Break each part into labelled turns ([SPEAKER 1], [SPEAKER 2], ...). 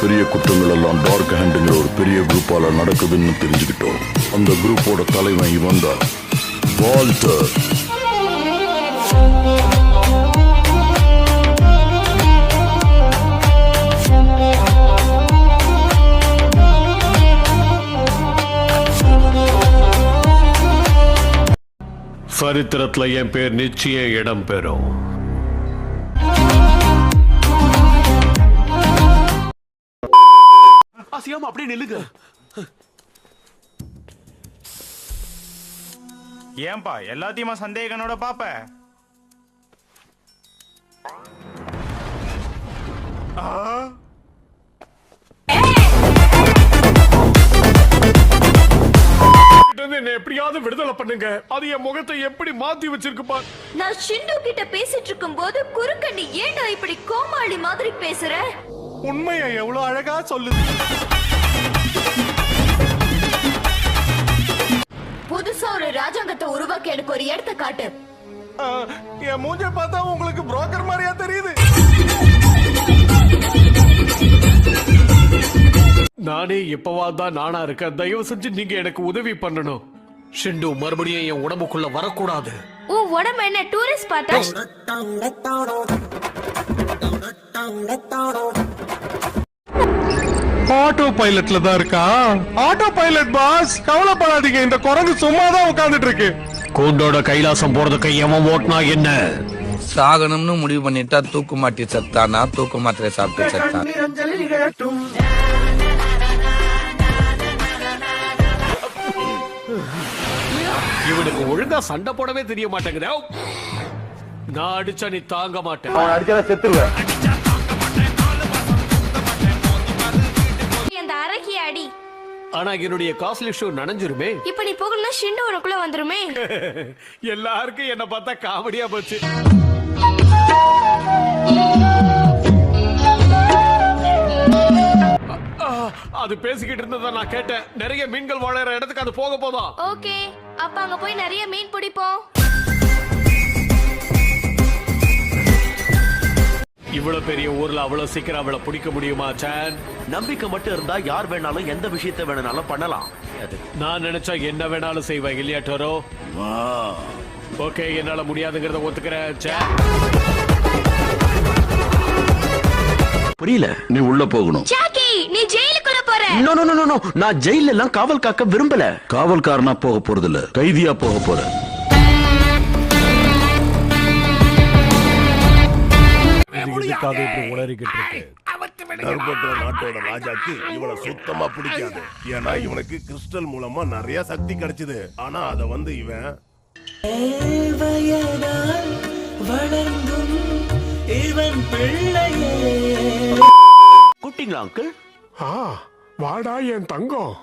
[SPEAKER 1] பெரிய குற்றங்கள் எல்லாம் டார்க் ஹேண்டுங்கிற ஒரு பெரிய குரூப்பால நடக்குதுன்னு தெரிஞ்சுக்கிட்டோம். அந்த குரூப்போட தலைவன் இவன் தான், வால்டர்.
[SPEAKER 2] சரித்திரத்துல என் பேர் நிச்சயம் இடம் பெறும்.
[SPEAKER 3] அசியாம அப்படியே நில்லுங்க.
[SPEAKER 4] ஏன்பா எல்லாத்தையுமா சந்தேகனோட பாப்ப?
[SPEAKER 2] என்ன எப்படியாவது விடுதலை பண்ணுங்க. அது என் முகத்தை எப்படி மாத்தி வச்சிருக்குப்பா.
[SPEAKER 5] நான் ஷிண்டு கிட்ட பேசிட்டு இருக்கும்போது குறுக்க நீ ஏன்டா இப்படி கோமாளி மாதிரி பேசுற?
[SPEAKER 3] உண்மையை எவ்வளவு அழகா சொல்லுது.
[SPEAKER 5] புதுசா ஒரு ராஜாங்கத்தை உருவாக்க எனக்கு ஒரு இடத்தை காட்டு.
[SPEAKER 3] என் மூஞ்ச பார்த்தா உங்களுக்கு புரோக்கர் மாதிரியா தெரியுது?
[SPEAKER 2] நானே எப்பவாதான் நானா இருக்கேன். தயவு செஞ்சு நீங்க எனக்கு உதவி பண்ணணும். ஷிண்டு மறுபடியும் என் உடம்புக்குள்ள வரக்கூடாது.
[SPEAKER 5] உன் உடம்பு என்ன டூரிஸ்ட் பார்த்தா?
[SPEAKER 3] ஆட்டோ பைலட்ல தான் இருக்கா? ஆட்டோ பைலட் பாஸ், கவலைப்படாதீங்க. இந்த குரங்கு சும்மா தான் உட்கார்ந்துட்டு இருக்கு.
[SPEAKER 2] கூண்டோட கைலாசம் போறதுக்கு எவன் ஓட்டினா என்ன?
[SPEAKER 6] சாகணும்னு முடிவு பண்ணிட்டா தூக்கு மாட்டி செத்தானா, தூக்கு மாத்திரை சாப்பிட்டு செத்தான்.
[SPEAKER 2] இவனுக்கு ஒழுங்கா சண்டை போடவே தெரிய மாட்டேங்குது. நான் அடிச்சா நீ தாங்க மாட்டேன்.
[SPEAKER 5] அந்த அரக்கி அடி.
[SPEAKER 2] ஆனா என்னுடைய காஸ்ட்லி ஷூ நனைஞ்சிருமே.
[SPEAKER 5] இப்ப நீ போகணும்னா ஷிண்டு உனக்குள்ள வந்துருமே.
[SPEAKER 2] எல்லாருக்கும் என்ன பார்த்தா காமெடியா போச்சு. அது பேசிக்கிட்டு இருந்ததை நான் கேட்டேன். நிறைய மீன்கள் வாழற இடத்துக்கு அது போக போதா?
[SPEAKER 5] ஓகே, அப்ப அங்க போய் நிறைய மீன் பிடிப்போம்.
[SPEAKER 2] இவ்வளவு பெரிய ஊர்ல அவ்வளவு சீக்கிரம் அவளை பிடிக்க முடியுமா சான்?
[SPEAKER 7] நம்பிக்கை மட்டும் இருந்தா யார் வேணாலும் எந்த விஷயத்தை வேணாலும் பண்ணலாம்.
[SPEAKER 2] நான் நினைச்சா என்ன வேணாலும் செய்வேன் இல்லையா டோரோ? ஓகே, என்னால முடியாதுங்கிறத ஒத்துக்கிறேன் சான்.
[SPEAKER 1] புரியல. நீ உள்ள போகணும்.
[SPEAKER 5] ஜாக்கி, நீ ஜெயிலுக்குள்ள போற.
[SPEAKER 7] நோ நோ நோ நோ, நான் ஜெயில எல்லாம் காவல் காக்க விரும்பல.
[SPEAKER 1] காவல்காரனா போக போறது இல்ல, கைதியா போக போற.
[SPEAKER 8] நாட்டோட ராஜாக்கு இவனை சுத்தமா பிடிக்காது. ஏன்னா இவனுக்கு கிறிஸ்டல் மூலமா நிறைய சக்தி கிடைச்சது. ஆனா அத வந்து இவன்
[SPEAKER 7] கூட்டிங்களா அங்கிள்?
[SPEAKER 3] வாடா என் தங்கம்.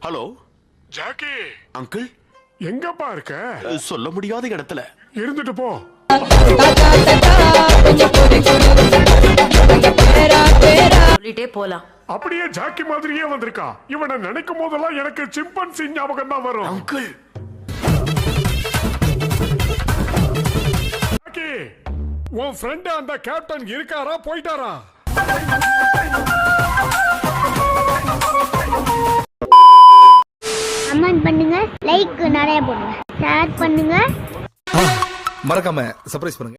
[SPEAKER 7] ஹலோ
[SPEAKER 3] ஜாக்கி,
[SPEAKER 7] அங்கிள்,
[SPEAKER 3] எங்கப்பா இருக்க?
[SPEAKER 7] சொல்ல முடியாத இடத்துல.
[SPEAKER 3] இருந்துட்டு போ.
[SPEAKER 5] சொல்லிட்டே போலாம்.
[SPEAKER 3] அப்படியே ஜாக்கி மாதிரியே வந்திருக்கா. இவனை நினைக்கும் போதெல்லாம் எனக்கு சிம்பன்சி ஞாபகம் தான் வரும்.
[SPEAKER 7] அங்கிள்,
[SPEAKER 3] ஜாக்கி, உன் ஃப்ரெண்ட் அந்த கேப்டன் இருக்காரா, போயிட்டாரா?
[SPEAKER 9] கமெண்ட் பண்ணுங்க, லைக் நிறைய போடுங்க, ஷேர் பண்ணுங்க,
[SPEAKER 6] மறக்காம சர்ப்ரைஸ் பண்ணுங்க.